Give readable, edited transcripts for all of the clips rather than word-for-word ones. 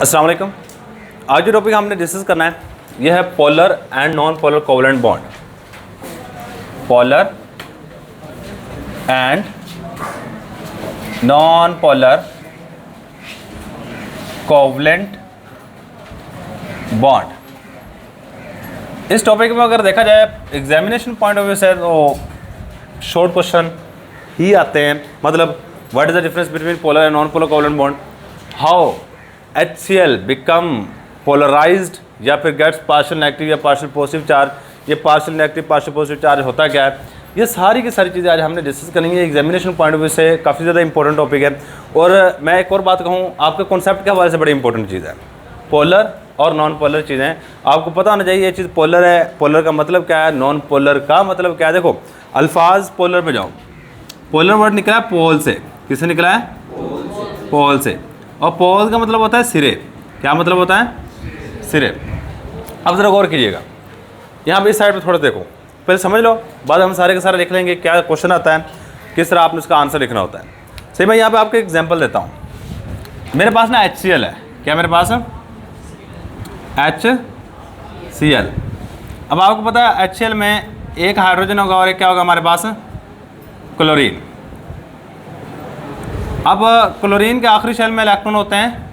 अस्सलाम वालेकुम। आज जो टॉपिक हमने डिस्कस करना है यह है polar and non polar covalent bond. Polar and non polar covalent bond. इस टॉपिक में अगर देखा जाए एग्जामिनेशन पॉइंट ऑफ व्यू से तो शॉर्ट क्वेश्चन ही आते हैं। मतलब what is the difference between polar and non polar covalent bond, how HCl become polarised या फिर गेट्स पार्शियल नेगेटिव या पार्शियल पॉजिटिव चार्ज, ये partial negative partial positive charge होता क्या है, ये सारी की सारी चीज़ें आज हमने डिस्कस करेंगे। एग्जामिनेशन पॉइंट ऑफ व्यू से काफ़ी ज़्यादा इंपॉर्टेंट टॉपिक है। और मैं एक और बात कहूँ, आपके कॉन्सेप्ट के हवाले से बड़ी इंपॉर्टेंट चीज़ है पोलर और नॉन पोलर चीज़ें। आपको पता होना चाहिए ये चीज़ पोलर है, पोलर का मतलब क्या है, नॉन पोलर का मतलब क्या है। देखो अल्फाज पोलर में जाओ, पोलर वर्ड निकला है पोल से। किससे निकला है? पोल से। और पोल का मतलब होता है सिरे। क्या मतलब होता है? सिरे। अब ज़रा गौर कीजिएगा, यहाँ पे इस साइड पे थोड़ा देखो, पहले समझ लो, बाद हम सारे के सारे लिख लेंगे क्या क्वेश्चन आता है, किस तरह आपने उसका आंसर लिखना होता है। सही, मैं यहाँ पे आपको एग्जांपल देता हूँ। मेरे पास ना HCl है। क्या मेरे पास है? HCl। अब आपको पता है HCl में एक हाइड्रोजन होगा और एक क्या होगा हमारे पास? क्लोरीन। अब क्लोरीन के आखिरी शेल में इलेक्ट्रॉन होते हैं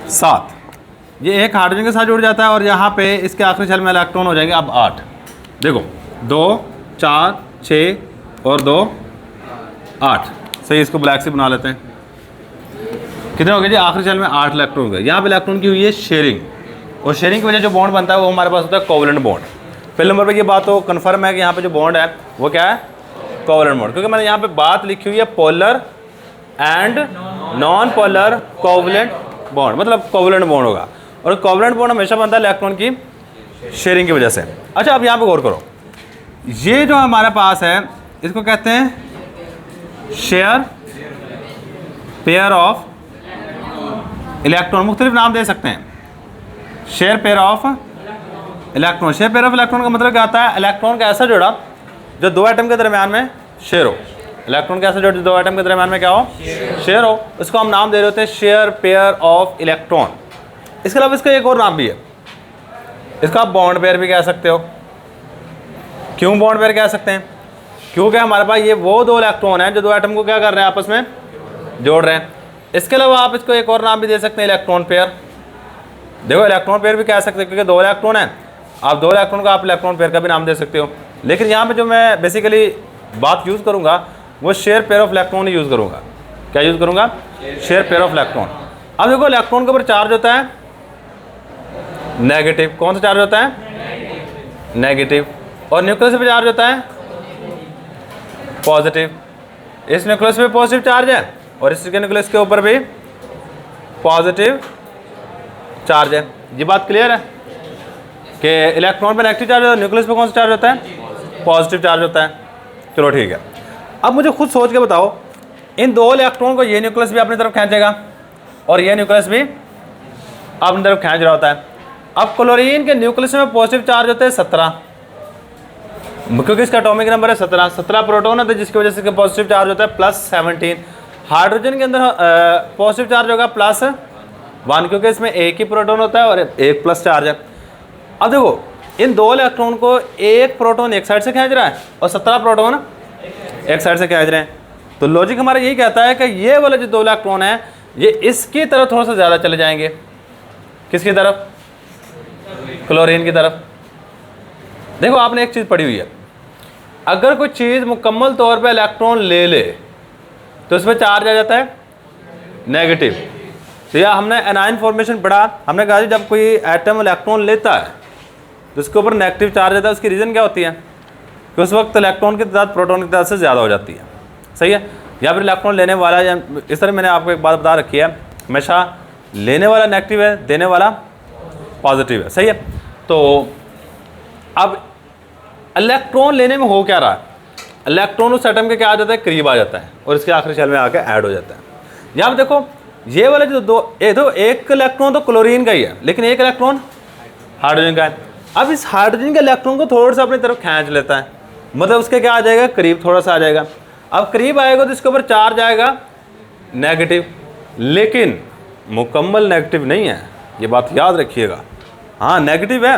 7। ये एक हाइड्रोजन के साथ जुड़ जाता है और यहाँ पे इसके आखिरी शेल में इलेक्ट्रॉन हो जाएंगे अब 8। देखो 2 4 6 और 2 8। सही, इसको ब्लैक से बना लेते हैं। कितने हो गए जी? आखिरी शेल में 8 इलेक्ट्रॉन हो गए। यहाँ पे इलेक्ट्रॉन की हुई है शेयरिंग, और शेयरिंग की वजह जो बॉन्ड बनता है वो हमारे पास होता है कोवलेंट बॉन्ड। पहले नंबर पर ये बात तो कन्फर्म है कि यहाँ पे जो बॉन्ड है वो क्या है? Covalent bond. क्योंकि मैंने यहाँ पे बात लिखी हुई है polar and non polar covalent bond, मतलब कोवलेंट बॉन्ड होगा। और कोवलेंट बॉन्ड हमेशा बनता है इलेक्ट्रॉन की शेयरिंग की वजह से। अच्छा, अब यहाँ पे गौर करो, ये जो हमारे पास है इसको कहते हैं शेयर पेयर ऑफ इलेक्ट्रॉन। मुख्तलिफ नाम दे सकते हैं, share pair of electron. Share pair of electron का मतलब क्या आता है? इलेक्ट्रॉन का ऐसा जोड़ा जो दो एटम के दरमियान में शेयर हो। इलेक्ट्रॉन कैसे जोड़ दो एटम के दरमियान में क्या हो? शेयर हो। इसको हम नाम दे रहे होते हैं शेयर पेयर ऑफ इलेक्ट्रॉन। इसके अलावा इसका एक और नाम भी है, इसका आप बॉन्ड पेयर भी कह सकते हो। क्यों बॉन्ड पेयर कह सकते हैं? क्योंकि हमारे पास ये वो दो इलेक्ट्रॉन हैं जो दो एटम को क्या कर रहे हैं? आपस में जोड़ रहे हैं। इसके अलावा आप इसको एक और नाम भी दे सकते हैं, इलेक्ट्रॉन पेयर। देखो इलेक्ट्रॉन पेयर भी कह सकते हैं क्योंकि दो इलेक्ट्रॉन हैं। आप दो इलेक्ट्रॉन का आप इलेक्ट्रॉन पेयर का भी नाम दे सकते हो। लेकिन यहाँ पे जो मैं बेसिकली बात यूज़ करूँगा वो share pair of electron he use करूँगा। क्या यूज़ करूँगा? Share pair of electron. अब देखो इलेक्ट्रॉन के ऊपर चार्ज होता है नेगेटिव। कौन सा चार्ज होता है? नेगेटिव। और न्यूक्लियस पे चार्ज होता है पॉजिटिव। इस न्यूक्लियस पे पॉजिटिव चार्ज है और इस न्यूक्लियस के ऊपर भी पॉजिटिव चार्ज है। ये बात क्लियर है कि इलेक्ट्रॉन पे नेगेटिव चार्ज होता है, न्यूक्लियस पे कौन सा चार्ज होता है? पॉजिटिव चार्ज होता है। चलो ठीक है। अब मुझे खुद सोच के बताओ, इन दो इलेक्ट्रॉन को ये न्यूक्लियस भी अपनी तरफ खींचेगा और ये न्यूक्लियस भी अपनी तरफ खींच रहा होता है। अब क्लोरीन के न्यूक्लियस में पॉजिटिव चार्ज होते हैं 17, क्योंकि इसका एटॉमिक नंबर है 17। 17 प्रोटॉन होता है जिसकी वजह से पॉजिटिव चार्ज होता है +17। हाइड्रोजन के अंदर पॉजिटिव चार्ज होगा +1, क्योंकि इसमें एक ही प्रोटॉन होता है और एक प्लस चार्ज है। अब देखो इन दो इलेक्ट्रॉन को एक प्रोटॉन एक साइड से खींच रहा है और 17 प्रोटॉन एक साइड से खींच रहे हैं। तो लॉजिक हमारा यही कहता है कि ये वाले जो दो इलेक्ट्रॉन हैं ये इसकी तरफ थोड़ा सा ज़्यादा चले जाएंगे। किसकी तरफ? क्लोरीन की तरफ। देखो आपने एक चीज़ पढ़ी हुई है, अगर कोई चीज़ मुकम्मल तौर पे इलेक्ट्रॉन ले ले तो इस पर चार्ज आ जाता है नेगेटिव। तो यह हमने एनायन फॉर्मेशन पढ़ा, हमने कहा जब कोई एटम इलेक्ट्रॉन लेता है तो इसके ऊपर नेगेटिव चार्ज आता है। उसकी रीज़न क्या होती है कि उस वक्त इलेक्ट्रॉन की तादाद प्रोटॉन की तादाद से ज़्यादा हो जाती है। सही है। या फिर इलेक्ट्रॉन लेने वाला, या इस तरह मैंने आपको एक बात बता रखी है, हमेशा लेने वाला नेगेटिव है, देने वाला पॉजिटिव है। सही है। तो अब इलेक्ट्रॉन लेने में हो क्या रहा है? इलेक्ट्रॉन उस एटम के क्या आ जाता है? करीब आ जाता है और इसके आखिरी शेल में आकर ऐड हो जाता है। यहाँ पर देखो ये वाले जो एक इलेक्ट्रॉन तो क्लोरीन का ही है, लेकिन एक इलेक्ट्रॉन हाइड्रोजन का है। अब इस हाइड्रोजन के इलेक्ट्रॉन को थोड़ा सा अपनी तरफ खींच लेता है, मतलब उसके क्या आ जाएगा? करीब थोड़ा सा आ जाएगा। अब करीब आएगा तो इसके ऊपर चार्ज आएगा नेगेटिव, लेकिन मुकम्मल नेगेटिव नहीं है, ये बात याद रखिएगा। हाँ नेगेटिव है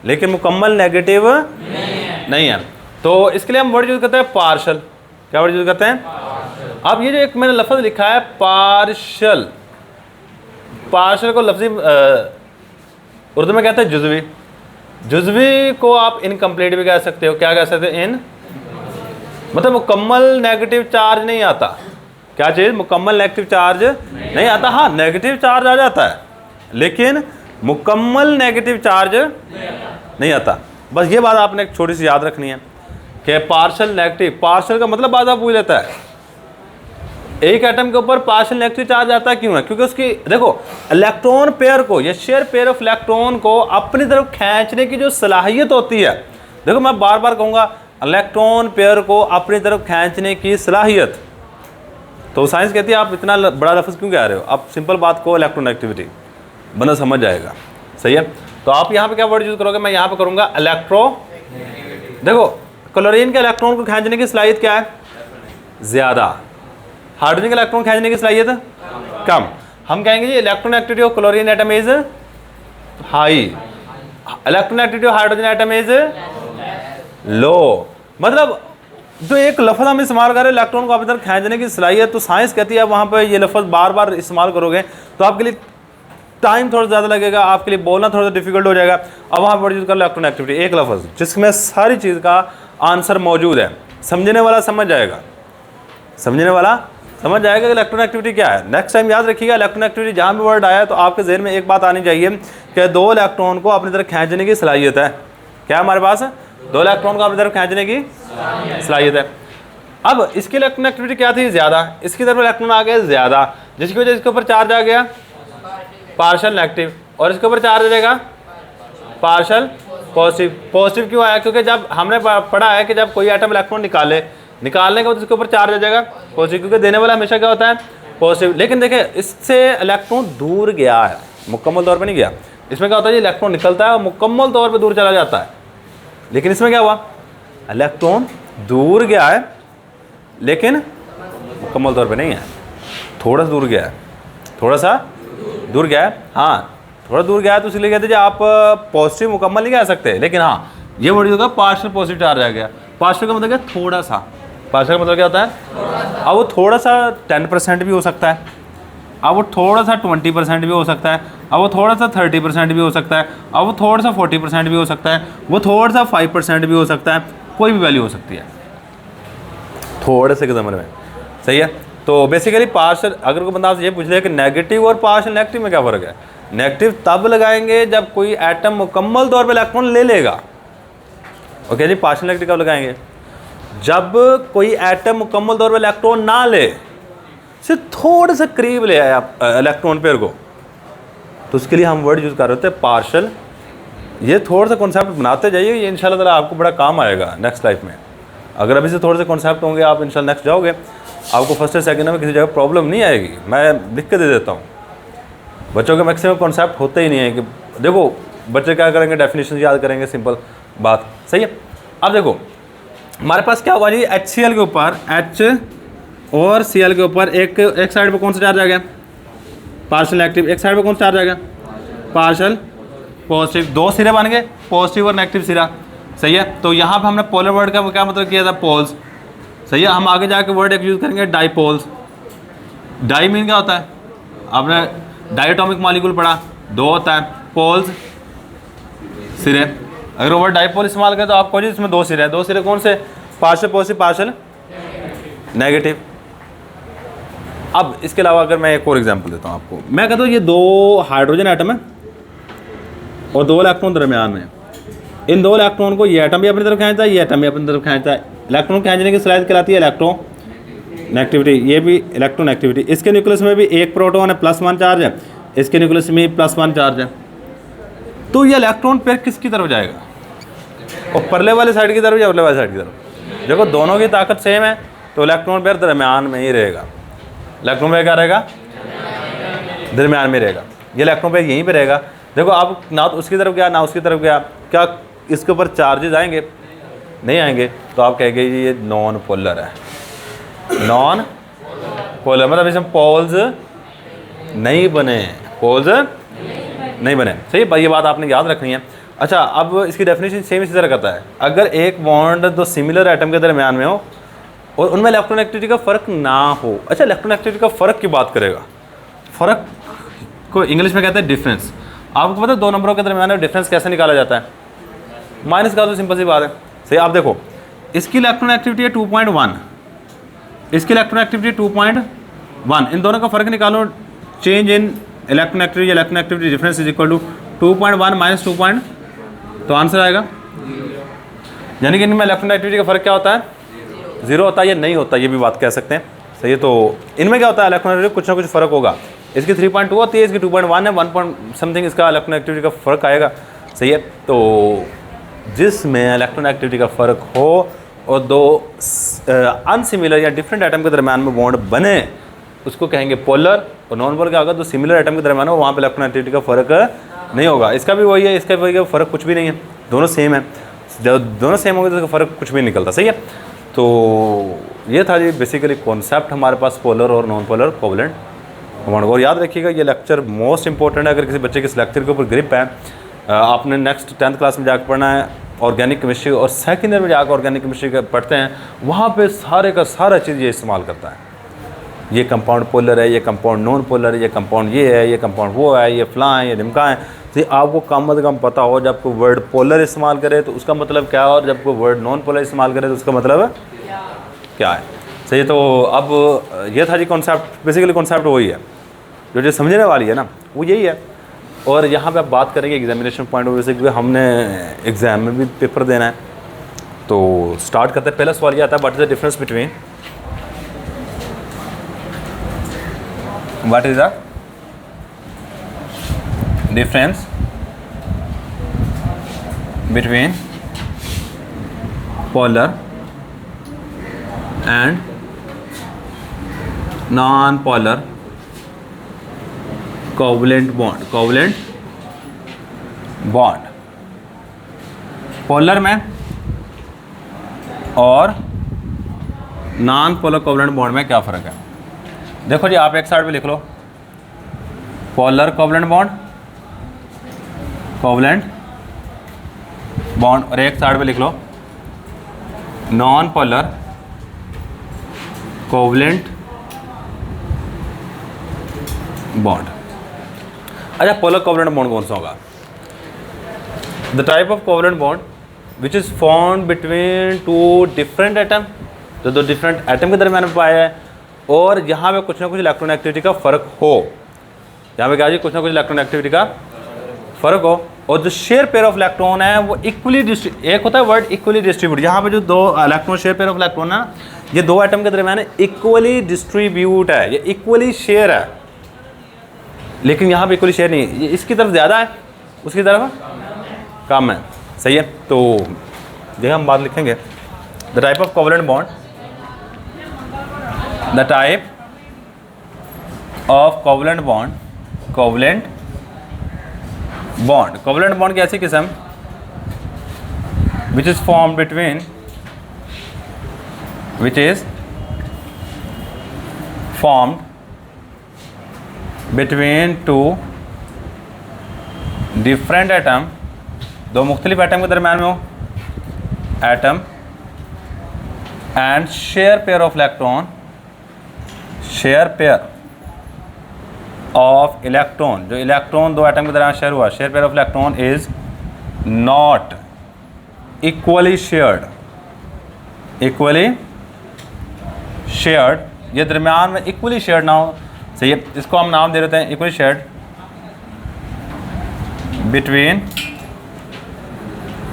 लेकिन मुकम्मल नेगेटिव नहीं है। तो इसके लिए हम वर्ड यूज़ करते हैं पार्शल। क्या वर्ड यूज़ करते हैं? अब ये जो एक मैंने लफ्ज़ लिखा है पार्शल, पार्शल को लफ्ज़ी उर्दू में कहते हैं जुज़वी। जुज़वी को आप इनकम्प्लीट भी कह सकते हो। क्या कह सकते हैं? इन, मतलब मुकम्मल नेगेटिव चार्ज नहीं आता। क्या चीज़? मुकम्मल नेगेटिव चार्ज नहीं आता। हाँ नेगेटिव चार्ज आ जाता है लेकिन मुकम्मल नेगेटिव चार्ज नहीं आता। बस ये बात आपने एक छोटी सी याद रखनी है कि पार्शल नेगेटिव, पार्शल का मतलब बाद आप पूछ लेता है एक एटम के ऊपर पार्शल नेगेटिव चार्ज आता है। क्यों है? क्योंकि उसकी देखो इलेक्ट्रॉन पेयर को या शेयर पेयर ऑफ इलेक्ट्रॉन को अपनी तरफ खींचने की जो सलाहियत होती है, देखो मैं बार बार कहूँगा इलेक्ट्रॉन पेयर को अपनी तरफ खींचने की सलाहियत, तो साइंस कहती है आप इतना बड़ा लफ्ज़ क्यों कह रहे हो, आप सिंपल बात को इलेक्ट्रोनेगेटिविटी, बंदा समझ जाएगा। सही है। तो आप यहाँ पे क्या वर्ड यूज़ करोगे? मैं यहाँ पे करूँगा इलेक्ट्रो। देखो क्लोरीन के इलेक्ट्रॉन को खींचने की सलाहियत क्या है? ज़्यादा। हाइड्रोजन के इलेक्ट्रॉन खींचने की सलाहियत कम। हम कहेंगे जी electron activity of chlorine atom is high, electron activity of hydrogen atom is low. मतलब जो एक लफ्ज़ हम इस्तेमाल करें इलेक्ट्रॉन को अपनी तरफ खींचने की सलाहियत, तो साइंस कहती है वहाँ पर ये लफ्ज़ बार बार इस्तेमाल करोगे तो आपके लिए टाइम थोड़ा ज़्यादा लगेगा, आपके लिए बोलना थोड़ा सा डिफिकल्ट हो जाएगा। अब वहाँ पर यूज़ कर इलेक्ट्रॉन एक्टिविटी, एक लफ्ज़ जिसमें सारी चीज़ का आंसर मौजूद है। समझने वाला समझ जाएगा, समझने वाला समझ जाएगा कि इलेक्ट्रॉन एक्टिविटी क्या है। नेक्स्ट टाइम याद रखिएगा इलेक्ट्रॉन एक्टिविटी जहाँ भी वर्ड आया तो आपके ज़हन में एक बात आनी चाहिए कि दो इलेक्ट्रॉन को अपनी तरफ खींचने की सलाहियत है। क्या हमारे पास? दो इलेक्ट्रॉन को अपनी तरफ खींचने की सलाहियत है। अब इसकी इलेक्ट्रॉन एक्टिविटी क्या थी? ज़्यादा। इसकी तरफ इलेक्ट्रॉन आ गया ज़्यादा, जिसकी वजह से इसके ऊपर चार्ज आ गया पार्शल नेगेटिव, और इसके ऊपर चार्ज आ जाएगा पार्शल पॉजिटिव। पॉजिटिव क्यों आया? क्योंकि जब हमने पढ़ा है कि जब कोई एटम इलेक्ट्रॉन निकालने के बाद इसके ऊपर चार्ज आ जाएगा पॉजिटिव, क्योंकि देने वाला हमेशा क्या होता है? पॉजिटिव। लेकिन देखिए इससे इलेक्ट्रॉन दूर गया है, मुकम्मल तौर पे नहीं गया। इसमें क्या होता है? इलेक्ट्रॉन निकलता है और मुकम्मल तौर पे दूर चला जाता है। लेकिन इसमें क्या हुआ? इलेक्ट्रॉन दूर गया है लेकिन मुकम्मल तौर पे नहीं है, थोड़ा सा दूर गया है, थोड़ा सा दूर गया है। हाँ थोड़ा दूर गया है तो इसलिए कहते हैं आप पॉजिटिव मुकम्मल नहीं कह सकते, लेकिन हाँ ये वर्ड होगा पार्शियल पॉजिटिव चार्ज आ गया। पार्शियल का मतलब क्या? थोड़ा सा। पार्शियल का मतलब क्या होता है? अब वो थोड़ा सा 10% भी हो सकता है, अब वो थोड़ा सा 20% भी हो सकता है, अब वो थोड़ा सा 30% भी हो सकता है, अब वो थोड़ा सा 40% भी हो सकता है, वो थोड़ा सा 5% भी हो सकता है, कोई भी वैल्यू हो सकती है थोड़े से के ज़माने में। सही है। तो बेसिकली पार्शियल, अगर कोई बंदा आपसे ये पूछ ले कि नेगेटिव और पार्शियल नेगेटिव में क्या फ़र्क है? नेगेटिव तब लगाएंगे जब कोई एटम मुकम्मल तौर पे इलेक्ट्रॉन ले लेगा। ओके जी। पार्शियल नेगेटिव कब लगाएंगे? जब कोई एटम मुकम्मल तौर पे इलेक्ट्रॉन ना ले, सिर्फ थोड़े से करीब ले आए आप इलेक्ट्रॉन पेयर को, तो उसके लिए हम वर्ड यूज़ कर रहे थे पार्शियल। ये थोड़ा सा कॉन्सेप्ट बनाते जाइए, ये इंशाल्लाह ताला आपको बड़ा काम आएगा नेक्स्ट लाइफ में। अगर अभी से थोड़े से कॉन्सेप्ट होंगे आप इंशाल्लाह नेक्स्ट जाओगे, आपको फर्स्ट या सेकंड में किसी जगह प्रॉब्लम नहीं आएगी। मैं लिख के दे देता हूँ। बच्चों के मैक्सिमम कॉन्सेप्ट होते ही नहीं है कि देखो बच्चे क्या करेंगे, डेफिनेशन याद करेंगे, सिंपल बात। सही है। अब देखो हमारे पास क्या हुआ जी, HCl के ऊपर, H और Cl के ऊपर एक साइड पर कौन सा चार्ज आ गया? Partial negative. एक साइड पर कौन सा चार्ज आ गया? Partial positive. दो सिरे बन गए, पॉजिटिव और नेगेटिव सिरा। सही है। तो यहाँ पे हमने पोलर वर्ड का क्या मतलब किया था? पोल्स। सही है। हम आगे जाके वर्ड एक यूज़ करेंगे डाईपोल्स। डाई मीन क्या होता है? आपने डायटोमिक मॉलिक्यूल पढ़ा, दो होता है, पोल्स सिरे। अगर वर्ड डाईपोल इस्तेमाल करें तो आपको जी इसमें दो सिरे हैं। दो सिरे कौन से? Partial positive, partial negative. अब इसके अलावा अगर मैं एक और एग्जांपल देता हूँ आपको, मैं कहता हूँ ये दो हाइड्रोजन एटम है और दो इलेक्ट्रॉन दरमियान में। इन दो इलेक्ट्रॉन को ये एटम भी अपनी तरफ खींचता है, ये एटम भी अपनी तरफ खींचता है। इलेक्ट्रॉन खींचने की सलाहियत कहलाती है इलेक्ट्रॉन नेगेटिविटी। ये भी इलेक्ट्रॉन एक्टिविटी। इसके न्यूक्लियस में भी एक प्रोटॉन है, +1 चार्ज है, इसके न्यूक्लियस में +1 चार्ज है। तो ये इलेक्ट्रॉन पेयर किसकी तरफ जाएगा? और परले वाले साइड की तरफ या उरले वाले साइड की तरफ? देखो दोनों की ताकत सेम है तो इलेक्ट्रॉन पेयर दरमियान में ही रहेगा। इलेक्ट्रॉन पेयर क्या रहेगा? दरमियान में रहेगा। ये इलेक्ट्रॉन पेयर यहीं पे रहेगा। देखो आप ना तो उसकी तरफ गया ना उसकी तरफ गया, क्या इसके ऊपर चार्जेस आएंगे? नहीं आएंगे। तो आप कहेंगे ये नॉन पोलर है। नॉन पोलर मतलब इसमें पोल्स नहीं बने, पोल्स नहीं बने। सही भाई, ये बात आपने याद रखनी है। अच्छा, अब इसकी डेफिनेशन सेम इसी तरह करता है। अगर एक बॉन्ड दो सिमिलर एटम के दरमियान में हो और उनमें इलेक्ट्रॉननेगेटिविटी का फ़र्क ना हो। अच्छा, इलेक्ट्रॉननेगेटिविटी का फ़र्क की बात करेगा, फ़र्क को इंग्लिश में कहते हैं डिफरेंस। आपको पता है दो नंबरों के दरमियान में डिफरेंस कैसे निकाला जाता है? माइनस का, तो सिंपल सी बात है। सही, आप देखो इसकी इलेक्ट्रॉननेगेटिविटी है 2.1, इसकी इलेक्ट्रॉननेगेटिविटी 2.1, इन दोनों का फ़र्क निकालो। Change in electronegativity, electronegativity difference is equal to 2.1 minus 2. तो आंसर आएगा, यानी कि इनमें इलेक्ट्रॉननेगेटिविटी का फ़र्क क्या होता है? 0 होता है या नहीं होता, ये भी बात कह सकते हैं। सही है, तो इनमें क्या होता है इलेक्ट्रॉननेगेटिविटी कुछ ना कुछ फ़र्क होगा। इसकी 3.2 होती है, इसकी 2.1 है, 1 पॉइंट समथिंग इसका इलेक्ट्रॉननेगेटिविटी का फ़र्क आएगा। सही है, तो जिसमें इलेक्ट्रॉननेगेटिविटी का फ़र्क हो और दो अनसिमिलर या डिफरेंट एटम के दरमियान में बॉन्ड बने उसको कहेंगे पोलर, और नॉन पोलर क्या होगा? तो सिमिलर एटम के दरमियान हो वहाँ पे इलेक्ट्रॉननेगेटिविटी का फ़र्क नहीं होगा। इसका भी वही है, इसका भी वही है, फ़र्क कुछ भी नहीं है, दोनों सेम है। जब दोनों सेम होंगे तो इसका फ़र्क कुछ भी निकलता। सही है, तो ये था जी बेसिकली कॉन्सेप्ट हमारे पास पोलर और नॉन पोलर कोवलेंट बॉन्ड। और याद रखिएगा ये लेक्चर मोस्ट इंपॉर्टेंट है। अगर किसी बच्चे के इस लेक्चर के ऊपर ग्रिप है, आपने नेक्स्ट 10th क्लास में जाकर पढ़ना है ऑर्गेनिक केमिस्ट्री, और सेकेंड ईयर में जाकर ऑर्गेनिक केमिस्ट्री का पढ़ते हैं, वहाँ पे सारे का सारा चीज़ ये इस्तेमाल करता है। ये कंपाउंड पोलर है, ये कंपाउंड नॉन पोलर है, ये कंपाउंड ये है, ये कंपाउंड वो है, ये फलां है, ये ढिमका है। तो आपको कम से कम पता हो, जब कोई वर्ड पोलर इस्तेमाल करे तो उसका मतलब क्या है, और जब कोई वर्ड नॉन पोलर इस्तेमाल करे तो उसका मतलब क्या है। सही, तो अब ये था जी कॉन्सेप्ट, बेसिकली कॉन्सेप्ट वही है जो समझने वाली है ना, वो यही है। और यहाँ पे आप बात करेंगे एग्जामिनेशन पॉइंट ऑफ व्यू से, क्योंकि हमने एग्ज़ाम में भी पेपर देना है। तो स्टार्ट करते हैं, पहला सवाल ये आता है, what is the difference between, what is the difference between polar and non polar covalent bond. Covalent bond polar में और नॉन पोलर कोवलेंट बॉन्ड में क्या फ़र्क है? देखो जी, आप एक साइड पे लिख लो polar covalent bond, covalent bond, और एक साइड पे लिख लो नॉन पोलर कोवलेंट बॉन्ड। अच्छा, पोलर कोवलेंट बॉन्ड कौन सा होगा? The type of covalent bond which is formed between two different atom, जो दो डिफरेंट एटम के दरमियान में पाया है, और यहाँ पे कुछ ना कुछ इलेक्ट्रॉननेगेटिविटी का फ़र्क हो। यहाँ पे क्या जी, कुछ ना कुछ इलेक्ट्रॉननेगेटिविटी का फ़र्क हो, और जो शेयर पेयर ऑफ इलेक्ट्रॉन है वो इक्वली एक होता है वर्ड इक्वली डिस्ट्रीब्यूट। यहाँ पे जो दो electron share pair of electron है, ये दो एटम के दरमियान इक्वली डिस्ट्रीब्यूट है, ये इक्वली शेयर है, लेकिन यहाँ पे इक्वली शेयर नहीं है, ये इसकी तरफ ज़्यादा है, उसकी तरफ कम है। सही है, तो देखिए हम बात लिखेंगे, the type of covalent bond, the type of covalent bond, covalent bond, covalent bond की ऐसी किस्म which is form between, which is formed between two different atom, दो मुख्तलिफ एटम के दरम्यान में हो, atom and share pair of electron, share pair of electron, जो इलेक्ट्रॉन दो एटम के दरम्यान शेयर हुआ, share pair of electron is not equally shared, equally shared, ये दरमियान में इक्वली शेयर्ड ना हो। सही है, इसको हम नाम दे देते हैं equally shared between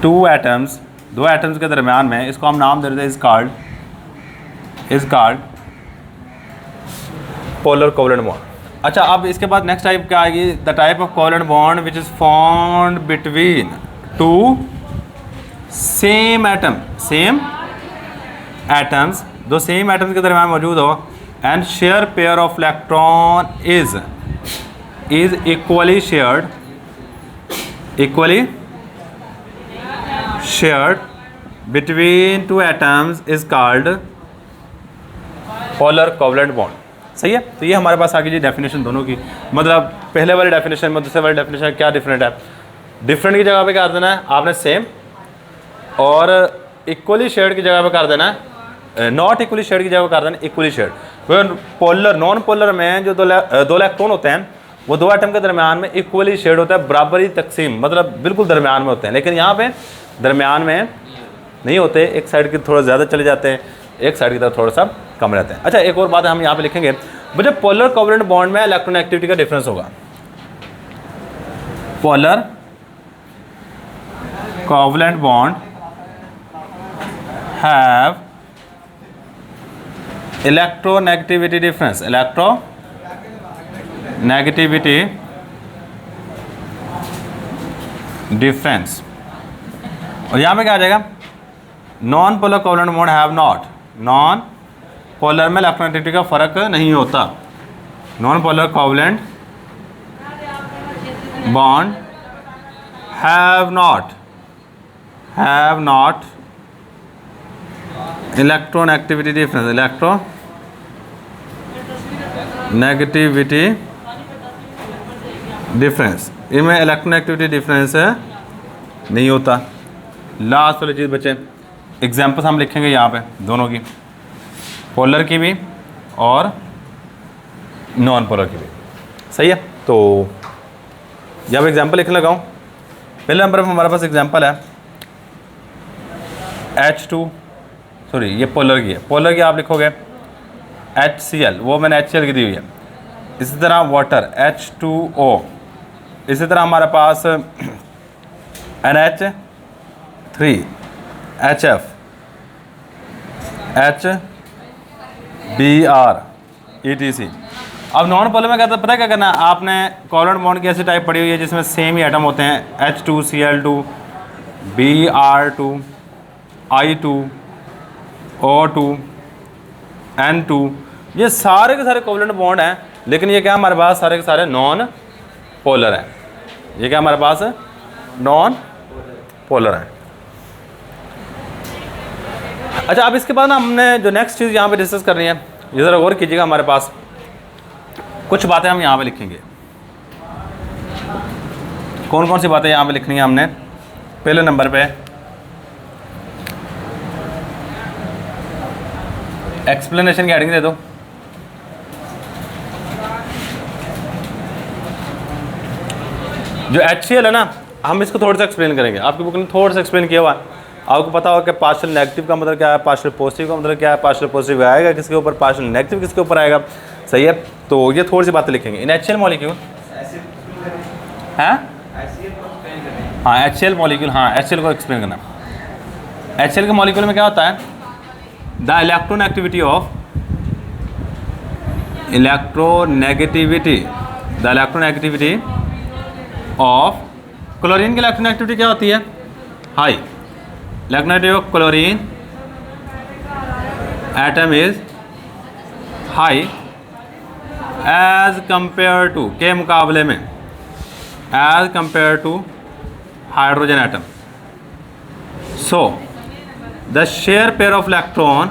two atoms, दो एटम्स के दरमियान में, इसको हम नाम दे देते हैं is called polar covalent bond. अच्छा, अब इसके बाद नेक्स्ट टाइप क्या आएगी, the type of covalent bond which is formed between to same atom, same atoms, दो सेम एटम्स के दरमियान मौजूद हो, and share pair of electron is equally shared, equally shared between two atoms is called polar covalent bond. सही है। तो ये हमारे पास आगे जी डेफिनेशन दोनों की, मतलब पहले वाली डेफिनेशन में दूसरे वाली डेफिनेशन क्या डिफरेंट है। डिफरेंट की जगह पे क्या कर देना है आपने सेम, और इक्वली शेड की जगह पे कर देना है, नॉट इक्वली शेड की जगह पे कर देना equally shared. Polar non polar में जो दो इलेक्ट्रॉन होते हैं वो दो एटम के दरमियान में इक्वली शेड होता है, बराबरी तकसीम, मतलब बिल्कुल दरमियान में होते हैं। लेकिन यहाँ पे दरमियान में नहीं होते, एक साइड की थोड़ा ज़्यादा चले जाते हैं, एक साइड की तरफ थोड़ा सा कम रहते हैं। अच्छा, एक और बात हम यहाँ पे लिखेंगे, मुझे पोलर कोवलेंट बॉन्ड में इलेक्ट्रॉन एक्टिविटी का डिफरेंस होगा। Polar covalent bond have electronegativity difference, electronegativity difference. और यहाँ पे क्या आ जाएगा, non polar covalent bond have not, non polar में इलेक्ट्रोनेगेटिविटी का फर्क नहीं होता। Non polar covalent bond have not electronegativity difference, electronegativity difference, इनमें इलेक्ट्रोनेगेटिविटी डिफरेंस नहीं होता। लास्ट वाली चीज़ बचे, एग्जाम्पल्स हम लिखेंगे यहाँ पे दोनों की, पोलर की भी और नॉन पोलर की भी। सही है। तो जब एग्जाम्पल लिखने लगा हूँ, पहले नंबर पर हमारे पास एग्जाम्पल है H2, सॉरी ये पोलर की है, पोलर की आप लिखोगे HCl, वो मैंने HCl की दी हुई है। इसी तरह वाटर H2O, इसी तरह हमारे पास NH3, HF, HBr, ETC। अब नॉन पोलर में क्या पता है क्या करना है आपने, कोवलेंट बॉन्ड की ऐसी टाइप पड़ी हुई है जिसमें सेम ही एटम होते हैं, H2Cl2, Br2, I2, O2, N2, ये सारे के सारे कोवलेंट बॉन्ड हैं, लेकिन ये क्या हमारे पास सारे के सारे नॉन पोलर हैं। ये क्या हमारे पास नॉन पोलर है। अच्छा, अब इसके बाद ना हमने जो नेक्स्ट चीज़ यहाँ पे डिस्कस करनी है, ये ज़रा गौर कीजिएगा, हमारे पास कुछ बातें हम यहाँ पे लिखेंगे। कौन कौन सी बातें यहाँ पे लिखनी है हमने। पहले नंबर पे एक्सप्लेनेशन की हेडिंग दे दो। जो HCl है ना, हम इसको थोड़ा सा एक्सप्लेन करेंगे। आपकी बुक ने थोड़ा सा एक्सप्लेन किया हुआ है, आपको पता होगा कि पार्शियल नेगेटिव का मतलब क्या है, पार्शियल पॉजिटिव का मतलब क्या है, पार्शियल पॉजिटिव आएगा किसके ऊपर, पार्शियल नेगेटिव किसके ऊपर आएगा। सही है। तो ये थोड़ी सी बातें लिखेंगे। इन HCl मॉलिक्यूल हैं, हाँ HCl मॉलिक्यूल, हाँ HCl को एक्सप्लेन करना। HCl के मॉलिक्यूल में क्या होता है, द इलेक्ट्रोनेगेटिविटी ऑफ क्लोरीन की इलेक्ट्रोनेगेटिविटी क्या होती है, high. Electronegativity of chlorine atom is high as compare to, के मुकाबले में, as compare to hydrogen atom. So the share pair of electron,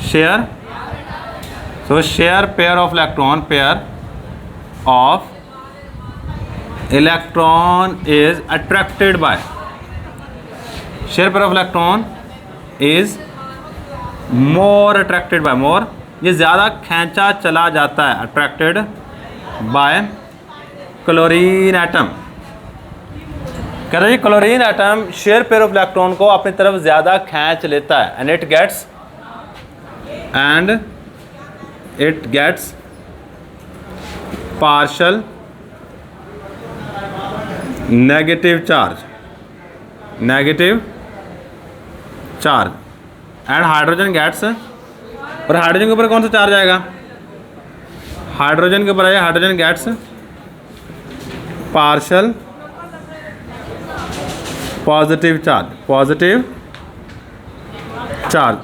share pair of electron, pair of electron is attracted by, share pair of electron is more attracted by, more, ये ज़्यादा खींचा चला जाता है, attracted by chlorine atom. कह रहे हैं chlorine atom share pair of electron को अपनी तरफ ज़्यादा खींच लेता है, and it gets partial negative charge and hydrogen gets, और हाइड्रोजन के ऊपर कौन सा चार्ज आएगा, हाइड्रोजन के ऊपर आएगा hydrogen gets partial positive charge,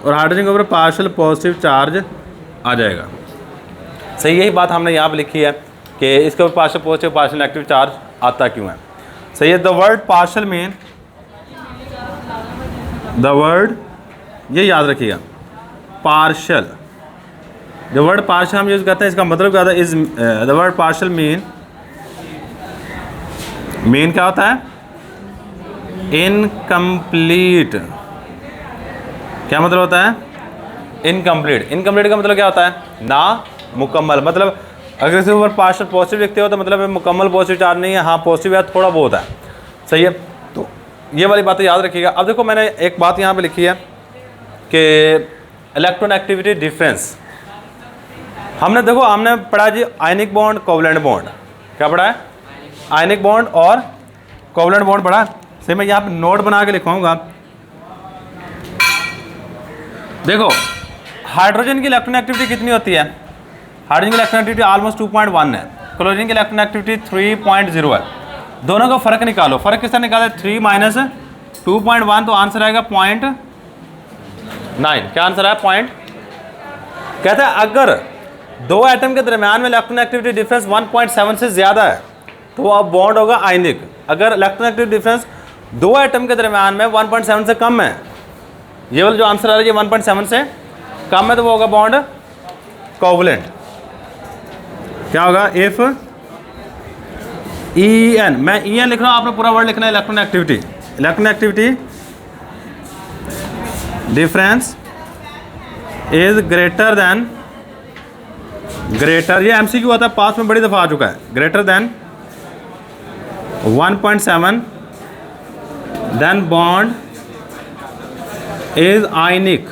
और हाइड्रोजन के ऊपर पार्शियल पॉजिटिव चार्ज आ जाएगा। सही, यही बात हमने यहाँ पे लिखी है कि इसके ऊपर partial positive partial negative charge आता क्यों है। सही है। The word partial mean, the word ये याद रखिएगा, पार्शियल द वर्ड पार्शियल हम यूज़ करते हैं, इसका मतलब क्या होता है, is the word partial mean क्या होता है, इनकम्प्लीट। क्या मतलब होता है, इनकम्प्लीट। इनकम्प्लीट का मतलब क्या होता है, ना मुकम्मल। मतलब अगर इसके ऊपर पार्शियल पॉजिटिव लिखते हो तो मतलब मुकम्मल पॉजिटिव चार्ज नहीं है, हाँ पॉजिटिव है थोड़ा बहुत है, सही है। तो ये वाली बातें याद रखिएगा। अब देखो मैंने एक बात यहाँ पे लिखी है कि इलेक्ट्रॉन एक्टिविटी डिफरेंस। हमने देखो हमने पढ़ा जी आयनिक बॉन्ड, कोवलेंट बॉन्ड। क्या पढ़ा है, आयनिक बॉन्ड और कोवलेंट बॉन्ड पढ़ा। सही, मैं यहाँ पे नोट बना के लिखवाऊंगा। देखो हाइड्रोजन की इलेक्ट्रॉन एक्टिविटी कितनी होती है, हाइड्रोजन की इलेक्ट्रॉन एक्टिविटी ऑलमोस्ट 2.1 है, क्लोरीन की इलेक्ट्रॉन एक्टिविटी 3.0 है। दोनों का फर्क निकालो, फर्क किस तरह निकाले, 3 माइनस 2.1, तो आंसर आएगा 0.9। क्या आंसर है, पॉइंट। कहते हैं अगर दो एटम के दरमियान में इलेक्ट्रॉन एक्टिविटी डिफरेंस 1.7 से ज़्यादा है तो अब बॉन्ड होगा आयनिक। अगर इलेक्ट्रॉन एक्टिविटी डिफरेंस दो एटम के दरमियान में 1.7 से कम है, ये वाला जो आंसर आ रहा है ये 1.7 से कम है, तो वो होगा बॉन्ड कोवलेंट। क्या होगा, इफ EN, मैं EN लिख रहा हूँ, आपने पूरा वर्ड लिखना है, electron activity. Electron activity difference is greater than, greater, ये MCQ आता है, पास में बड़ी दफ़ा आ चुका है, greater than 1.7 then bond is ionic.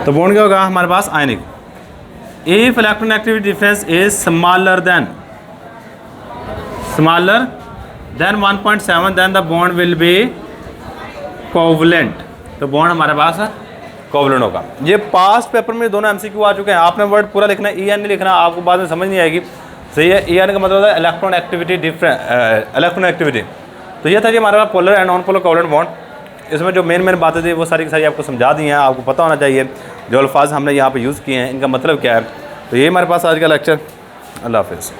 तो बॉन्ड क्या होगा हमारे पास, ionic. If electron activity difference is smaller than 1.7 then the bond will be covalent. तो बॉन्ड हमारे पास कोवलेंट होगा। ये पास पेपर में दोनों MCQ आ चुके हैं, आपने वर्ड पूरा लिखना है, EN नहीं लिखना, आपको बाद में समझ नहीं आएगी। सही है, EN का मतलब होता है इलेक्ट्रॉन एक्टिविटी इलेक्ट्रॉन एक्टिविटी। तो ये था जी हमारे पास polar and non polar covalent bond. इसमें जो मेन बातें थी वो सारी की सारी आपको समझा दी हैं, आपको पता होना चाहिए जो अल्फाज हमने यहाँ पे यूज़ किए हैं इनका मतलब क्या है। तो ये हमारे पास आज का लेक्चर। अल्लाह हाफिज़।